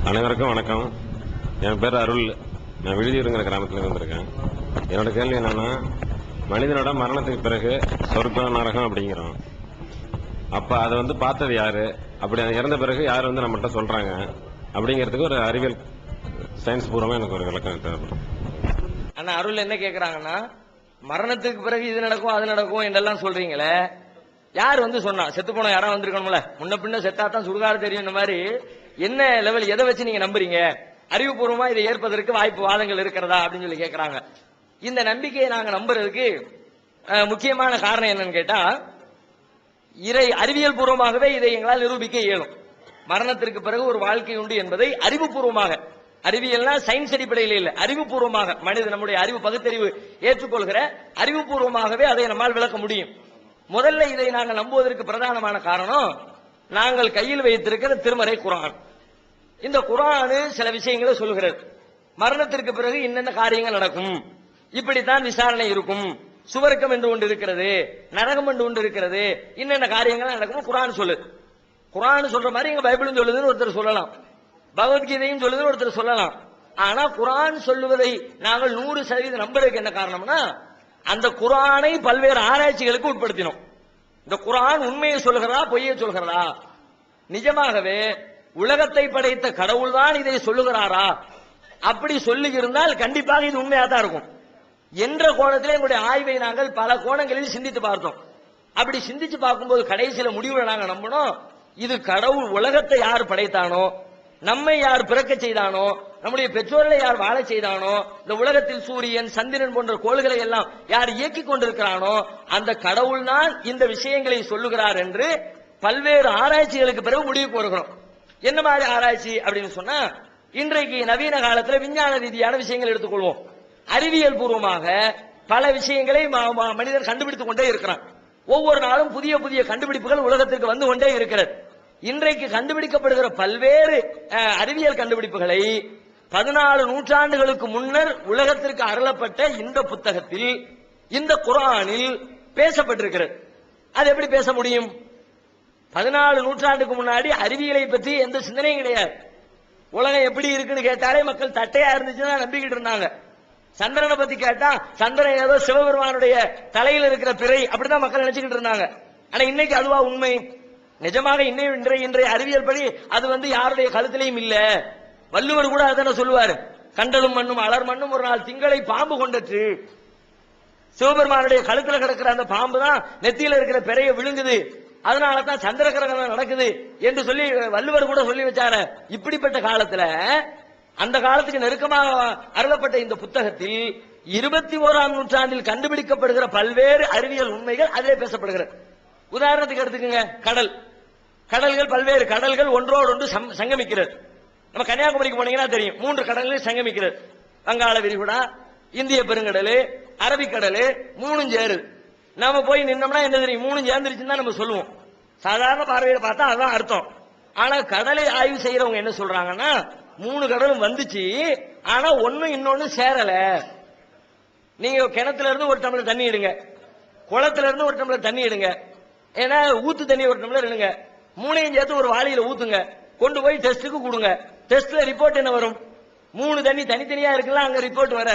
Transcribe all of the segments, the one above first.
அனைவருக்கும் வணக்கம். என் பேர் அருள். நான் விழுதியூருங்கிற கிராமத்தில் வந்திருக்கேன். என்னோட கேள்வி என்னன்னா, மனிதனோட மரணத்துக்கு பிறகு சொர்க்கம் நரகம் அப்படிங்கிறோம். அப்ப அதை பார்த்தது யாரு, அப்படி இறந்த பிறகு யார் நம்மகிட்ட சொல்றாங்க அப்படிங்கிறதுக்கு ஒரு அறிவியல் சயின்ஸ் பூர்வமா எனக்கு ஒரு விளக்கம் தேவைப்படும். ஆனா அருள் என்ன கேக்குறாங்கன்னா, மரணத்துக்கு பிறகு இது நடக்கும் அது நடக்கும் என்றெல்லாம் சொல்றீங்களே, யார் சொன்னா? செத்து போன யாரா வந்திருக்கணும்ல, முன்ன பின்ன செத்தாத்தான் சுடுகாடு தெரியும். இந்த மாதிரி என்ன லெவல், எதை வச்சு நீங்க நம்புறீங்க? அறிவுபூர்வமா இதை ஏற்பதற்கு வாய்ப்பு வாதங்கள் இருக்கிறதா அப்படின்னு சொல்லி கேட்கறாங்க. இந்த நம்பிக்கையை நாங்க நம்புறதுக்கு முக்கியமான காரணம் என்னன்னு கேட்டா, அறிவியல் பூர்வமாகவே இதை எங்களால் நிரூபிக்க இயலும். மரணத்திற்கு பிறகு ஒரு வாழ்க்கை உண்டு என்பதை அறிவுபூர்வமாக, அறிவியல்னா சயின்ஸ் அடிப்படையில் இல்ல, அறிவுபூர்வமாக மனித நம்முடைய அறிவு பகுத்தறிவு ஏற்றுக்கொள்கிற அறிவுபூர்வமாகவே அதை நம்மால் விளக்க முடியும். முதல்ல இதை நாங்கள் நம்புவதற்கு பிரதானமான காரணம், நாங்கள் கையில் வைத்திருக்கிற திருமறை குர்ஆன். இந்த குர்ஆன் சில விஷயங்களை சொல்கிறது. மரணத்திற்கு பிறகு என்னென்ன காரியங்கள் நடக்கும், இப்படித்தான் விசாரணை இருக்கும், சுவர்க்கம் என்று ஒன்று இருக்கிறது, நரகம் என்று ஒன்று இருக்கிறது, என்னென்ன காரியங்கள் நடக்கும் குர்ஆன் சொல்லுது. குர்ஆன் சொல்ற மாதிரி எங்க பைபிளும் சொல்லுதுன்னு ஒருத்தர் சொல்லலாம், பகவத்கீதையும் சொல்லுதுன்னு ஒருத்தர் சொல்லலாம். ஆனா குர்ஆன் சொல்லுவதை நாங்கள் 100% நம்புறதுக்கு என்ன காரணம்னா, அந்த குர்ஆனை பல்வேறு ஆராய்ச்சிகளுக்கு உட்படுத்தினோம். இந்த குர்ஆன் உண்மையை சொல்கிறதா பொய்யை சொல்கிறதா, நிஜமாகவே உலகத்தை படைத்த கடவுள் தான் இதை சொல்லுகிறாரா, அப்படி சொல்லி இருந்தால் கண்டிப்பாக இது உண்மையா தான் இருக்கும் என்ற கோணத்திலே எங்களுடைய ஆய்வை நாங்கள் பல கோணங்களில் சிந்தித்து பார்த்தோம். அப்படி சிந்திச்சு பார்க்கும்போது கடைசியில முடிவுல நாங்க நம்பணும், இது கடவுள் உலகத்தை யார் படைத்தானோ, நம்மை யார் பிறக்க செய்தானோ, நம்முடைய பெற்றோர்களை யார் வாழ செய்தானோ, இந்த உலகத்தில் சூரியன் சந்திரன் போன்ற கோள்களை எல்லாம் யார் இயக்கிக் கொண்டிருக்கிறானோ, அந்த கடவுள் தான் இந்த விஷயங்களை சொல்லுகிறார் என்று பல்வேறு ஆராய்ச்சிகளுக்கு பிறகு முடிவுக்கு வருகிறோம். என்ன மாதிரி ஆராய்ச்சி அப்படின்னு சொன்னா, இன்றைக்கு நவீன காலத்தில் விஞ்ஞான ரீதியான விஷயங்கள் எடுத்துக்கொள்வோம். அறிவியல் பூர்வமாக பல விஷயங்களை மனிதன் கண்டுபிடித்துக் கொண்டே இருக்கிறான். ஒவ்வொரு நாளும் புதிய புதிய கண்டுபிடிப்புகள் உலகத்திற்கு வந்து கொண்டே இருக்கிறது. இன்றைக்கு கண்டுபிடிக்கப்படுகிற பல்வேறு அறிவியல் கண்டுபிடிப்புகளை 14 நூற்றாண்டுகளுக்கு முன்னர் உலகத்திற்கு அருளப்பட்ட இந்த புத்தகத்தில், இந்த குர்ஆனில் பேசப்பட்டிருக்கிறது. அது எப்படி பேச முடியும்? 14 நூற்றாண்டுக்கு முன்னாடி அறிவியலை பற்றி எந்த சிந்தனையும் கிடையாது. உலகம் எப்படி இருக்குன்னு கேட்டாலே மக்கள் தட்டையா இருந்துச்சுன்னா நம்பிக்கிட்டு இருந்தாங்க. சந்திரனை பத்தி கேட்டா சந்திரன் ஏதோ சிவபெருமானுடைய தலையில் இருக்கிற பிறை, அப்படிதான் மக்கள் நினைச்சுக்கிட்டு இருந்தாங்க. ஆனா இன்னைக்கு அதுவா உண்மை? நிஜமாக இன்றைய அறிவியல் படி அது யாருடைய கழுத்திலையும் இல்ல. வள்ளுவர் கூட அதனை சொல்லுவாரு, கண்டலும் மண்ணும் அலர் மண்ணும் ஒரு நாள் திங்களை பாம்பு கொண்டற்று. சிவபெருமானுடைய கழுத்துல கிடக்கிற அந்த பாம்பு தான் நெத்தியில இருக்கிற பிறைய விழுங்குது, அதனாலதான் சந்திர கிரகணம் நடக்குது என்று சொல்லி வள்ளுவர் கூட சொல்லி வச்சாரு. இப்படிப்பட்ட காலத்துல, அந்த காலத்துக்கு நெருக்கமாக அருளப்பட்ட இந்த புத்தகத்தில் 21ஆம் நூற்றாண்டில் கண்டுபிடிக்கப்படுகிற பல்வேறு அறிவியல் உண்மைகள் அதிலே பேசப்படுகிறது. உதாரணத்துக்கு எடுத்துக்கங்க, கடல்கள், பல்வேறு கடல்கள் ஒன்றோடு ஒன்று சங்கமிக்கிறது. நம்ம கன்னியாகுமரிக்கு போனீங்கன்னா தெரியும், 3 கடல்கள் சங்கமிக்கிறது. வங்காள விரிகுடா, இந்திய பெருங்கடல், அரபிக்கடல், 3 சேருது. நாம போய் நின்னோம்னா என்ன தெரியும்? 3 சேர்ந்துருச்சுன்னு தான் நம்ம சொல்லுவோம். சாதாரண பார்வையில பார்த்தா அதுதான் அர்த்தம். ஆனா கடலை ஆய்வு செய்யறவங்க என்ன சொல்றாங்கன்னா, 3 கடலும் வந்துச்சு, ஆனா ஒன்னும் இன்னொன்னு சேரல. நீங்க கிணத்துல இருந்து ஒரு டம்ளர் தண்ணி எடுங்க, குளத்துல இருந்து ஒரு டம்ளர் தண்ணி எடுங்க, ஏன்னா ஊத்து தண்ணி ஒரு டம்ளர் எடுங்க, 3ஐயும் சேர்த்து ஒரு வாளியில ஊத்துங்க, கொண்டு போய் டெஸ்டுக்கு கொடுங்க. டெஸ்ட்ல ரிப்போர்ட் என்ன வரும்? 3 தண்ணி தனித்தனியா இருக்குல்ல, அங்க ரிப்போர்ட் வர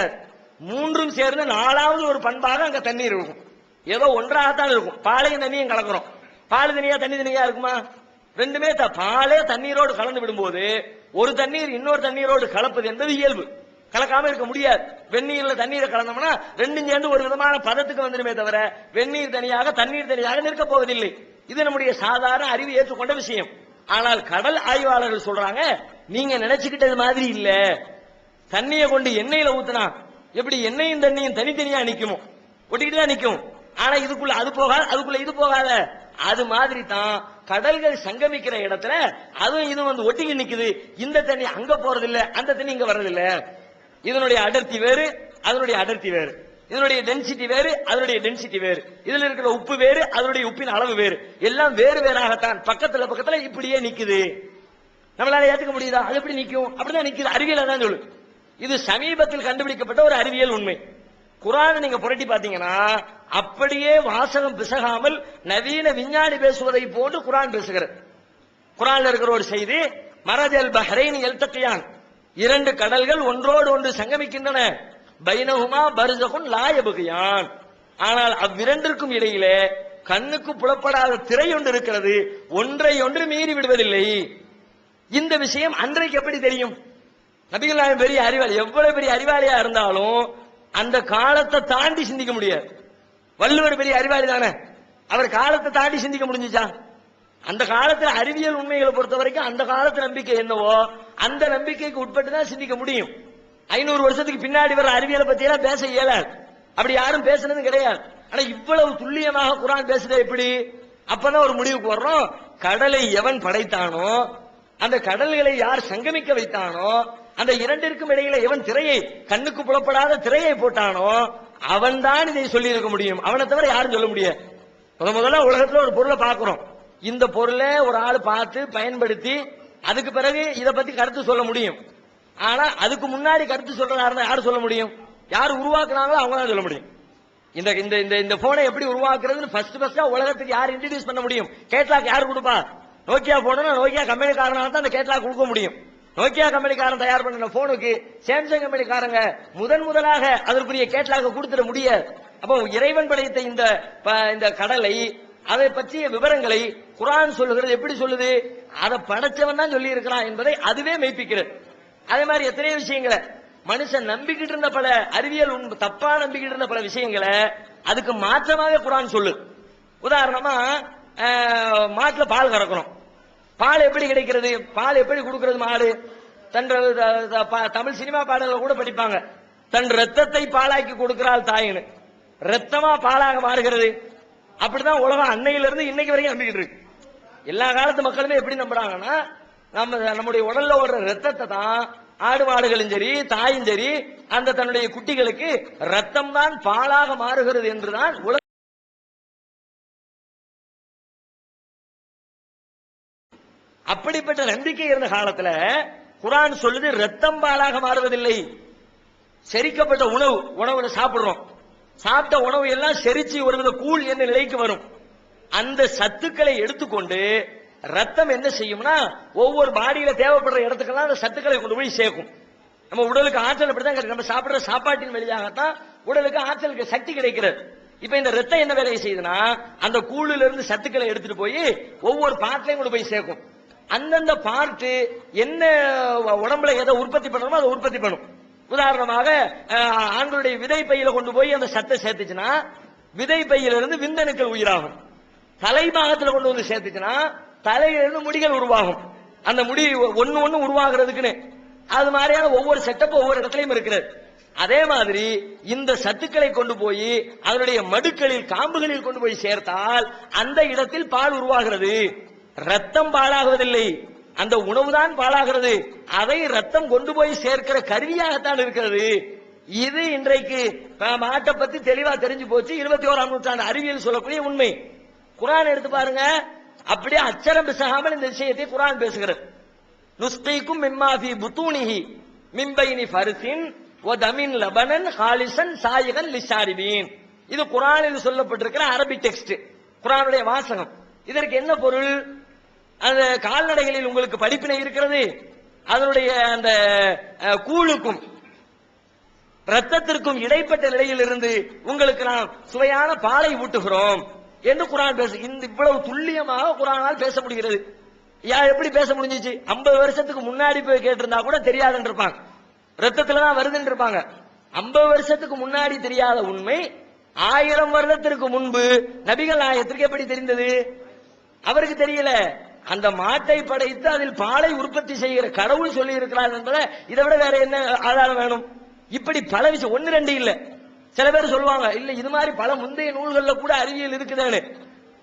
3ம் சேர்ந்து 4வது ஒரு பண்பாக அங்க தண்ணீர் இருக்கும். ஏதோ ஒன்றாகத்தான் இருக்கும். பாலையும் தண்ணியும் கலக்கிறோம். பால் தனியா தண்ணி தனியா இருக்குமா? ரெண்டுமே பாலே தண்ணீரோடு கலந்து விடும்போது ஒரு தண்ணீர் இன்னொரு தண்ணீரோடு கலப்பது என்பது இயல்பு. கலக்காம இருக்க முடியாது. வெந்நீர்ல தண்ணீரை கலந்தோம்னா ரெண்டும் சேர்ந்து ஒரு விதமான பதத்துக்கு வந்துடுமே தவிர வெந்நீர் தனியாக தண்ணீர் தனியாக நிற்க போவதில்லை. இது நம்முடைய சாதாரண அறிவு ஏற்றுக்கொண்ட விஷயம். ஆனால் கடல் ஆய்வாளர்கள் சொல்றாங்க, நீங்க நினைச்சுக்கிட்டது மாதிரி இல்ல. தண்ணியை கொண்டு எண்ணெயில ஊத்துனா எப்படி எண்ணெயும் தண்ணியும் தனித்தனியா நிக்குமோ, ஒட்டிக்கிட்டு தான் நிக்கும். ஆனா இதுக்குள்ள அது போகாது, அதுக்குள்ள இது போகாத. அது மாதிரி தான் கடல்கள் சங்கமிக்கிற இடத்துல அதுவும் இது ஒட்டிக்கி நிக்குது. இந்த தண்ணி அங்க போறதில்ல, அந்த தண்ணி இங்க வர்றதில்ல. இதனுடைய அடர்த்தி வேறு, அதனுடைய அடர்த்தி வேறு. இதனுடைய டென்சிட்டி வேறு, அதனுடைய டென்சிட்டி வேறு. இதுல இருக்கிற உப்பு வேறு, அதனுடைய உப்பின் அளவு வேறு. எல்லாம் வேறு வேறாகத்தான் பக்கத்துல இப்படியே நிக்குது. நம்மளால ஏத்துக்க முடியுதா? அது எப்படி நிக்கும்? அப்படிதான் நிக்குது. அறிவியல் தான் சொல்லு. இது சமீபத்தில் கண்டுபிடிக்கப்பட்ட ஒரு அறிவியல் உண்மை. குர்ஆனை நீங்க புரட்டி பாத்தீங்கன்னா அப்படியே வாசகம் பிசகாமல் நவீன விஞ்ஞானி பேசுவதை போன்று குர்ஆன் பேசுகிறது. குர்ஆன்ல இருக்கிற ஒரு செய்தி மரஜல் பஹ்ரைன் யல்தகியான், இரண்டு கடல்கள் ஒன்றோடு ஒன்று சங்கமிக்கின்றன. பைனஹுமா பர்ஸகுன் லா யப்கியான், ஆனால் அவ்விரண்டிற்கும் இடையிலே கண்ணுக்கு புலப்படாத திரை ஒன்று இருக்கிறது, ஒன்றை ஒன்று மீறி விடுவதில்லை. இந்த விஷயம் அன்றைக்கு எப்படி தெரியும்? நபிகள் நாயகம் பெரிய அறிவாளி, எவ்வளவு பெரிய அறிவாளியா இருந்தாலும் அந்த காலத்தை தாண்டி சிந்திக்க முடியாது. வள்ளுவர் பெரிய அறிவாளி தானே, அவர் காலத்தை தாண்டி சிந்திக்க முடிஞ்சுச்சா? அந்த காலத்துல அறிவியல் உண்மைகளை பொறுத்த வரைக்கும் அந்த காலத்து நம்பிக்கை என்னவோ அந்த நம்பிக்கைக்கு உட்பட்டு தான் சிந்திக்க முடியும். 500 வருஷத்துக்கு பின்னாடி வர அறிவியலை பத்தி எல்லாம் பேச இயலாது, அப்படி யாரும் பேசுனதும் கிடையாது. ஆனா இவ்வளவு துல்லியமாக குர்ஆன் பேசுறது எப்படி? அப்பதான் ஒரு முடிவுக்கு வர்றோம், கடலை எவன் படைத்தானோ, அந்த கடல்களை யார் சங்கமிக்க வைத்தானோ, அந்த இரண்டிற்கும் இடையில எவன் திரையை, கண்ணுக்கு புலப்படாத திரையை போட்டானோ, அவன் தான் இதை சொல்லி இருக்க முடியும். அவனை தவிர யாரும் சொல்ல முடியாது. முதல்ல உலகத்துல ஒரு பொருளை பார்க்கிறோம், இந்த பொருளை ஒரு ஆள் பார்த்து பயன்படுத்தி அதுக்கு பிறகு இதை பத்தி கருத்து சொல்ல முடியும். ஆனா அதுக்கு முன்னாடி கருத்து சொல்றதா இருந்தா யாரு சொல்ல முடியும்? யார் உருவாக்குனாங்களோ அவங்க தான் சொல்ல முடியும். இந்த இந்த இந்த இந்த போனை எப்படி உருவாக்குறதுன்னு ஃபர்ஸ்டா உலகத்துக்கு யார் இன்ட்ரோடியூஸ் பண்ண முடியும்? கேட்லாக் யார் கொடுப்பா? நோக்கியா போனா நோக்கியா கம்பெனிக்காரனால தான் அந்த கேட்லாக் கொடுக்க முடியும். நோக்கியா கம்பெனிக்காரன் தயார் பண்ண போனுக்கு சாம்சங் கம்பெனிக்காரங்க முதலாக அதற்குரிய கேட்லாக கொடுத்துட முடியாது. அப்போ இறைவன் படைத்த இந்த கடலை, அதை பற்றிய விவரங்களை குர்ஆன் சொல்லுகிறது. எப்படி சொல்லுது? அதை படைச்சவன் தான் சொல்லி இருக்கிறான் என்பதை அதுவே மெய்ப்பிக்கிறது. அதே மாதிரி எத்தனையோ விஷயங்களை மனுஷன் நம்பிக்கிட்டு இருந்த பல அறிவியல் தப்பா நம்பிக்கிட்டு இருந்த பல விஷயங்களை அதுக்கு மாற்றமாக குர்ஆன் சொல்லு. உதாரணமா மாட்டுல பால் கறக்கிறோம், பால் எப்படி கிடைக்கிறது? பால் எப்படி கொடுக்கிறது? மாடு தன் தமிழ் சினிமா பாடல்கள் கூட படிப்பாங்க, தன் ரத்தத்தை பாலாக்கி கொடுக்கிறாள் தாயின்னு. ரத்தமா பாலாக மாறுகிறது. அப்படிதான் உலகம் அன்னையிலிருந்து இன்னைக்கு வரைக்கும் நம்பிக்கிட்டு இருக்கு. எல்லா காலத்து மக்களுமே எப்படி நம்புறாங்கன்னா, நம்முடைய உடல்ல ஓடுற ரத்தத்தை தான் ஆடு மாடுகளும் சரி தாயும் சரி அந்த தன்னுடைய குட்டிகளுக்கு ரத்தம் தான் பாலாக மாறுகிறது என்றுதான் உலக. அப்படிப்பட்ட நம்பிக்கை இருந்த காலத்துல குர்ஆன் சொல்லுது ரத்தம் பாலாக மாறுவதில்லை. செரிக்கப்பட்ட உணவுல சாப்பிடுறோம், சாப்பிட்ட உணவு எல்லாம் செரிச்சு ஒருவித கூழ் என்ற நிலைக்கு வரும். அந்த சத்துக்களை எடுத்துக்கொண்டு ரத்தம் என்ன செய்யும்னா ஒவ்வொரு பாடியில தேவைப்படுற இடத்துக்கெல்லாம் அந்த சத்துக்களை கொண்டு போய் சேர்க்கும். நம்ம உடலுக்கு ஆற்றல் அப்படிதான், நம்ம சாப்பிடுற சாப்பாட்டின் வழியாகத்தான் உடலுக்கு ஆற்றலுக்கு சக்தி கிடைக்கிறது. இப்ப இந்த ரத்தம் என்ன வேலையை செய்யுதுன்னா அந்த கூழுல இருந்து சத்துக்களை எடுத்துட்டு போய் ஒவ்வொரு பார்ட்லையும் கொண்டு போய் சேர்க்கும். அந்தந்த பார்ட் என்ன உடம்புல எதை உற்பத்தி பண்ணணுமோ அதை உற்பத்தி பண்ணும். உதாரணமாக ஆண்களுடைய விதை பையில கொண்டு போய் அந்த சத்தை சேர்த்துச்சுன்னா விதை பையிலிருந்து விந்தணுக்கள் உயிராகும். தலைபாகத்தில் கொண்டு வந்து சேர்த்துச்சுன்னா தலையிலிருந்து முடிகள் உருவாகும். அந்த முடி ஒண்ணு உருவாகிறதுக்குன்னு அது மாதிரியான ஒவ்வொரு செட்டப் ஒவ்வொரு இடத்துலயும் இருக்கிறது. அதே மாதிரி இந்த சத்துக்களை கொண்டு போய் அதனுடைய மடுக்களில் காம்புகளில் கொண்டு போய் சேர்த்தால் அந்த இடத்தில் பால் உருவாகிறது. ரத்தம் பாலாகுவதில்லை, அந்த உணவுதான் பாலாகிறது. அதை ரத்தம் கொண்டு போய் சேர்க்கிற கருவியாகத்தான் இருக்கிறது. இது இன்றைக்கு மாட்டை பத்தி தெளிவா தெரிஞ்சு போச்சு. 21ஆம் நூற்றாண்டு அறிவியல் சொல்லக்கூடிய உண்மை. குர்ஆன் எடுத்து பாருங்க, அப்படியே அச்சரம் பிசகாமல் இந்த விஷயத்தை குர்ஆன் பேசுகிறது. நுஸ்கீக்கும் மிம்மா ஃபீ புத்தூனிஹி மின் பைனி ஃபர்சின் வ தமின் லபனன் ஹாலிசன் சாயிகன் லிஷாரிபீன். இது குர்ஆனில் சொல்லப்பட்டிருக்கிற அரபி டெக்ஸ்ட், குர்ஆனுடைய வாசகம். இதற்கு என்ன பொருள்? அந்த கால்நடைகளில் உங்களுக்கு படிப்பினை இருக்கிறது, அதனுடைய அந்த கூழுக்கும் ரத்தத்திற்கும் இடைப்பட்ட நிலையில் இருந்து உங்களுக்கு நாம் சுவையான பாலை ஊட்டுகிறோம் என்று குர்ஆன் பேசு. இந்த இவ்வளவு துல்லியமாக குர்ஆனால் பேச முடிகிறது. எப்படி பேச முடிஞ்சிச்சு? 50 வருஷத்துக்கு முன்னாடி போய் கேட்டிருந்தா கூட தெரியாதுன்னு இருப்பாங்க, ரத்தத்துல தான் வருதுன்னு இருப்பாங்க. 50 வருஷத்துக்கு முன்னாடி தெரியாத உண்மை 1000 வருடத்திற்கு முன்பு நபிகள் நாயகத்திற்கு எப்படி தெரிந்தது? அவருக்கு தெரியல. அந்த மாட்டை படைத்து அதில் பாலை உற்பத்தி செய்கிற கடவுள் சொல்லி இருக்கிறார் என்பதை இதை விட வேற என்ன ஆதாரம் வேணும்? இப்படி பல விஷயம், 1 2 இல்ல. சில பேர் சொல்லுவாங்க, இல்ல இது மாதிரி பல முந்தைய நூல்கள்ல கூட அறிவியல் இருக்குதானு.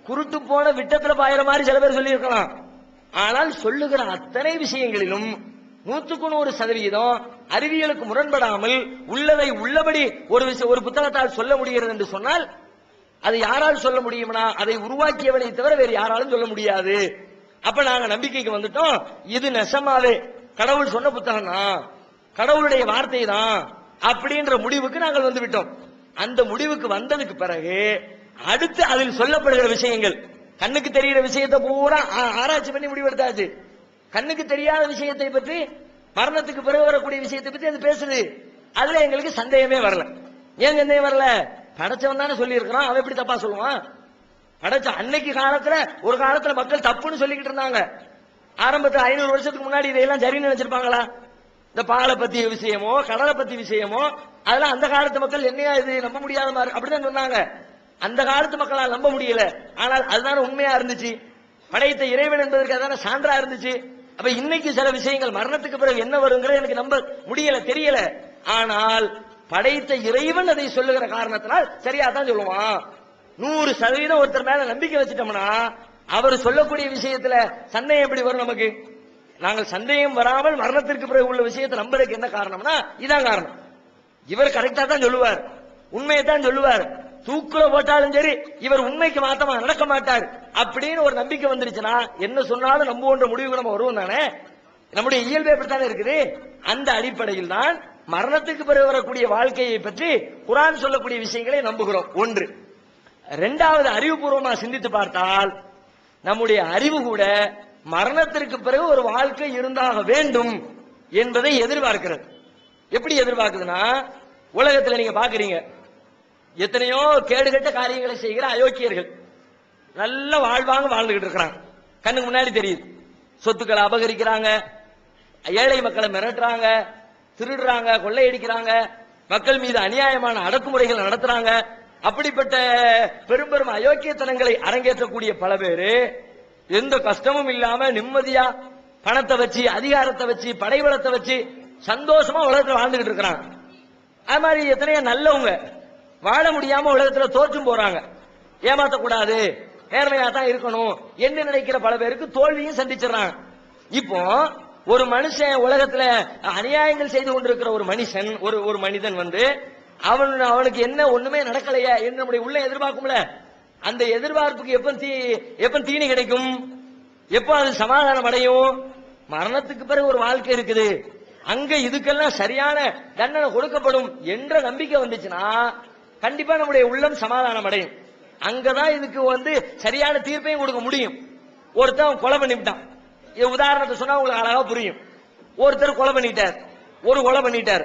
குருட்டு போன விட்டத்துல பாயிற மாதிரி சில பேர் சொல்லி இருக்கலாம். ஆனால் சொல்லுகிற அத்தனை விஷயங்களிலும் 100% அறிவியலுக்கு முரண்படாமல் உள்ளதை உள்ளபடி ஒரு புத்தகத்தால் சொல்ல முடிகிறது என்று சொன்னால் அது யாரால் சொல்ல முடியும்னா அதை உருவாக்கியவனை தவிர வேறு யாராலும் சொல்ல முடியாது. அப்ப நாங்க நம்பிக்கைக்கு வந்துட்டோம், இது நெசமாவே கடவுள் சொன்ன புத்தகம் தான், கடவுளுடைய வார்த்தை தான் அப்படின்ற முடிவுக்கு நாங்கள் வந்து விட்டோம். அந்த முடிவுக்கு வந்ததுக்கு பிறகு அடுத்து அதில் சொல்லப்படுகிற விஷயங்கள், கண்ணுக்கு தெரிகிற விஷயத்தை பூரா ஆராய்ச்சி பண்ணி முடிவெடுத்தாச்சு. கண்ணுக்கு தெரியாத விஷயத்தை பற்றி, மரணத்துக்கு பிறகு வரக்கூடிய விஷயத்தை பற்றி அது பேசுது. அதுல எங்களுக்கு சந்தேகமே வரல. ஏன் சந்தேகம் வரல? படைச்சவன் தானே சொல்லி இருக்கிறான், அவன் எப்படி தப்பா சொல்லுவான்? படைச்ச அன்னைக்கு காலத்துல, ஒரு காலத்துல மக்கள் தப்புன்னு சொல்லிக்கிட்டு இருந்தாங்க. ஆரம்பத்துல 500 வருஷத்துக்கு முன்னாடி இதையெல்லாம் சரின்னு நினைச்சிருப்பாங்களா? இந்த பாலை பத்தி விஷயமோ கடலை பத்தி விஷயமோ அதெல்லாம் அந்த காலத்து மக்கள் என்னையா இது நம்ப முடியாத மாதிரி அப்படிதான் சொன்னாங்க. அந்த காலத்து மக்களால் நம்ப முடியல. ஆனால் அதுதான உண்மையா இருந்துச்சு. படைத்த இறைவன் என்பதற்கு அதான சான்றா இருந்துச்சு. அப்ப இன்னைக்கு சில விஷயங்கள் மரணத்துக்கு பிறகு என்ன வருங்கிறது எனக்கு நம்ப முடியல, தெரியல. ஆனால் படைத்த இறைவன் அதை சொல்லுகிற காரணத்தினால் சரியா தான் சொல்லுவான். 100% ஒருத்தர் மேல நம்பிக்கை வச்சுட்டோம்னா அவர் சொல்லக்கூடிய விஷயத்துல சந்தேகம் எப்படி வரும் நமக்கு? நாங்கள் சந்தேகம் வராமல் மரணத்திற்கு பிறகு உள்ள விஷயத்தை நம்புறதுக்கு என்ன காரணம்னா இதான் காரணம். இவர் கரெக்டா தான் சொல்லுவார், உண்மையை தான் சொல்லுவார். தூக்குல போட்டாலும் சரி இவர் உண்மைக்கு மாத்தமா நடக்க மாட்டார் அப்படின்னு ஒரு நம்பிக்கை வந்துருச்சுன்னா என்ன சொன்னாலும் நம்புவோன்ற முடிவுக்கு நம்ம வருவோம் தானே. நம்முடைய இயல்பு எப்படித்தானே இருக்குது. அந்த அடிப்படையில் தான் மரணத்துக்கு பிறகு வரக்கூடிய வாழ்க்கையை பற்றி குர்ஆன் சொல்லக்கூடிய விஷயங்களை நம்புகிறோம். ஒன்று. இரண்டாவது, அறிவுபூர்வமா சிந்தித்து பார்த்தால் நம்முடைய அறிவு கூட மரணத்திற்கு பிறகு ஒரு வாழ்க்கை இருந்தாக வேண்டும் என்பதை எதிர்பார்க்கிறது. எப்படி எதிர்பார்க்குதுன்னா, உலகத்தில் நீங்க பாக்குறீங்க எத்தனையோ கேடுகட்ட காரியங்களை செய்கிற அயோக்கியர்கள் நல்ல வாழ்வாங்க வாழ்ந்துகிட்டு இருக்கிறாங்க. கண்ணுக்கு முன்னாடி தெரியுது. சொத்துக்களை அபகரிக்கிறாங்க, ஏழை மக்களை மிரட்டுறாங்க, திருடுறாங்க, கொள்ளையடிக்கிறாங்க, மக்கள் மீது அநியாயமான அடக்குமுறைகள் நடத்துறாங்க. அப்படிப்பட்ட பெரும் பெரும் அயோக்கியத்தனங்களை அரங்கேற்றக்கூடிய பல பேரு எந்த கஷ்டமும் இல்லாம நிம்மதியா பணத்தை வச்சு, அதிகாரத்தை வச்சு, படைபலத்தை வச்சு சந்தோஷமா உலகத்துல வாழ்ந்துகிட்டு இருக்கிறாங்க. அது மாதிரி எத்தனையோ நல்லவங்க வாழ முடியாம உலகத்துல தோற்றும் போறாங்க. ஏமாத்தக்கூடாது, நேர்மையா தான் இருக்கணும் என்று நினைக்கிற பல பேருக்கு தோல்வியும் சந்திச்சிடறாங்க. இப்போ ஒரு மனுஷன் உலகத்துல அநியாயங்கள் செய்து கொண்டிருக்கிற ஒரு மனுஷன், ஒரு மனிதன் அவனுக்கு என்ன ஒண்ணுமே நடக்கலையா என்று நம்முடைய உள்ள எதிர்பார்க்கும்ல. அந்த எதிர்பார்ப்புக்கு எப்ப தீனி கிடைக்கும், எப்ப அது சமாதானம் அடையும்? மரணத்துக்கு பிறகு ஒரு வாழ்க்கை இருக்குது, அங்க இதுக்கெல்லாம் சரியான தண்டனை கொடுக்கப்படும் என்ற நம்பிக்கை வந்துச்சுன்னா கண்டிப்பா நம்முடைய உள்ளம் சமாதானம் அடையும். அங்கதான் இதுக்கு சரியான தீர்ப்பையும் கொடுக்க முடியும். ஒருத்தன் கொலை பண்ணிவிட்டான். உதாரணத்தை சொன்னா உங்களுக்கு அழகா புரியும். ஒருத்தர் கொலை பண்ணிட்டார், ஒரு கொலை பண்ணிட்டார்.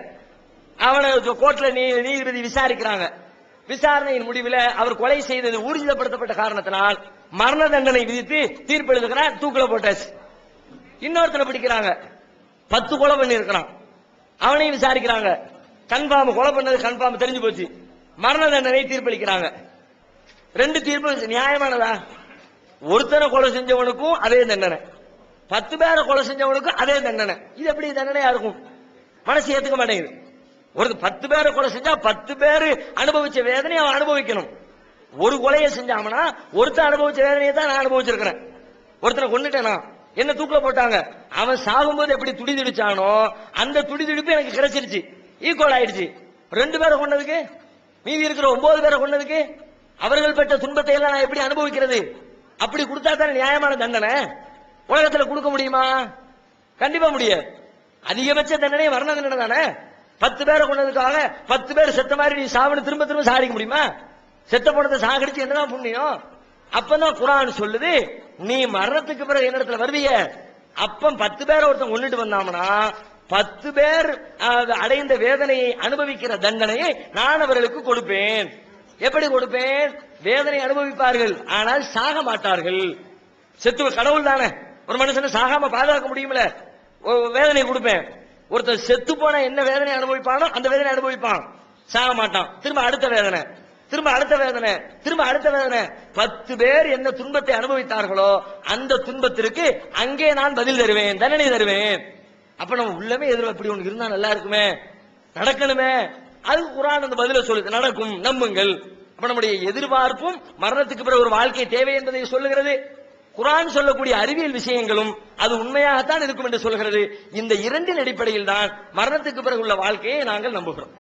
அவனை கோர்ட்ல நீதிபதி விசாரிக்கிறாங்க. விசாரணையின் முடிவில் அவர் கொலை செய்தது ஊர்ஜிதப்படுத்தப்பட்ட காரணத்தினால் மரண தண்டனை விதித்து தீர்ப்பு எழுதுகிறார், தூக்கில போட்டாச்சு. இன்னொருத்தனை பிடிக்கிறாங்க, 10 கொலை பண்ணி இருக்கிறான். அவனையும் விசாரிக்கிறாங்க, கன்ஃபார்ம் கொலை பண்ணது கன்ஃபார்ம் தெரிஞ்சு போச்சு, மரண தண்டனை தீர்ப்பளிக்கிறாங்க. 2 தீர்ப்பு நியாயமானதா? ஒருத்தனை கொலை செஞ்சவனுக்கும் அதே தண்டனை, 10 பேரை கொலை செஞ்சவனுக்கும் அதே தண்டனை. இது எப்படி தண்டனையா இருக்கும்? மனசு ஏத்துக்க மாட்டேங்குது. ஒரு 10 பேரை கொலை செஞ்சா 10 பேரு அனுபவிச்ச வேதனையை அவன் அனுபவிக்கணும். ஒரு கொலையை செஞ்சாமனா ஒருத்தர் அனுபவிச்ச வேதனையை தான் நான் அனுபவிச்சிருக்கிறேன். ஒருத்தனை கொண்டுட்டேனா, என்ன தூக்கில போட்டாங்க, அவன் சாகும்போது எப்படி துடி துடிச்சானோ அந்த துடி துடிப்பு எனக்கு கிடைச்சிருச்சு, ஈக்குவல் ஆயிடுச்சு. 2 பேரை கொண்டதுக்கு, மீதி இருக்கிற 9 பேரை கொண்டதுக்கு அவர்கள் பெற்ற துன்பத்தை எல்லாம் நான் எப்படி அனுபவிக்கிறது? அப்படி கொடுத்தா தான் நியாயமான தண்டனை. உலகத்துல கொடுக்க முடியுமா? கண்டிப்பா முடியாது. அதிகபட்ச தண்டனை மரண தண்டனை தானே. 10 பேரை கொண்டதுக்காக 10 பேர் செத்த மாதிரி நீ சாவனு திரும்ப திரும்ப சாகடிக்க முடியுமா? செத்த போனதை சாகடிச்சு என்னதான் புண்ணியம்? அப்பதான் குர்ஆன் சொல்லுது, நீ மரணத்துக்கு பிறகு என்னிடத்துல வருவீங்க. அப்ப 10 பேரை ஒருத்தன் கொண்டுட்டு வந்தாமனா 10 பேர் அடைந்த வேதனையை அனுபவிக்கிற தண்டனையை நான் அவர்களுக்கு கொடுப்பேன். எப்படி கொடுப்பேன்? வேதனை அனுபவிப்பார்கள், ஆனால் சாக மாட்டார்கள். செத்து கடவுள் தானே, ஒரு மனுஷனை சாகாம பாதுகாக்க முடியுமில்ல. வேதனை கொடுப்பேன். ஒருத்தர் செத்து போன என்ன வேதனை அனுபவிப்பானோ அந்த வேதனை அனுபவிப்பான், சாக மாட்டான். திரும்ப அடுத்த வேதனை, திரும்ப அடுத்த வேதனை, திரும்ப அடுத்த வேதனை. 10 பேர் என்ன துன்பத்தை அனுபவித்தார்களோ அந்த துன்பத்திற்கு அங்கே நான் பதில் தருவேன், தண்டனை தருவேன். அப்ப நம்ம உள்ளமே இப்படி ஒன்று இருந்தா நல்லா இருக்குமே, நடக்கணுமே. அது குர்ஆன் அந்த பதில சொல்லுது, நடக்கும், நம்புங்கள். அப்ப நம்முடைய எதிர்பார்ப்பும் மரணத்துக்கு பிறகு ஒரு வாழ்க்கை தேவை என்பதை சொல்லுகிறது. குர்ஆன் சொல்லக்கூடிய அறிவியல் விஷயங்களும் அது உண்மையாகத்தான் இருக்கும் என்று சொல்கிறது. இந்த இரண்டின் அடிப்படையில் தான் மரணத்துக்கு பிறகு உள்ள வாழ்க்கையை நாங்கள் நம்புகிறோம்.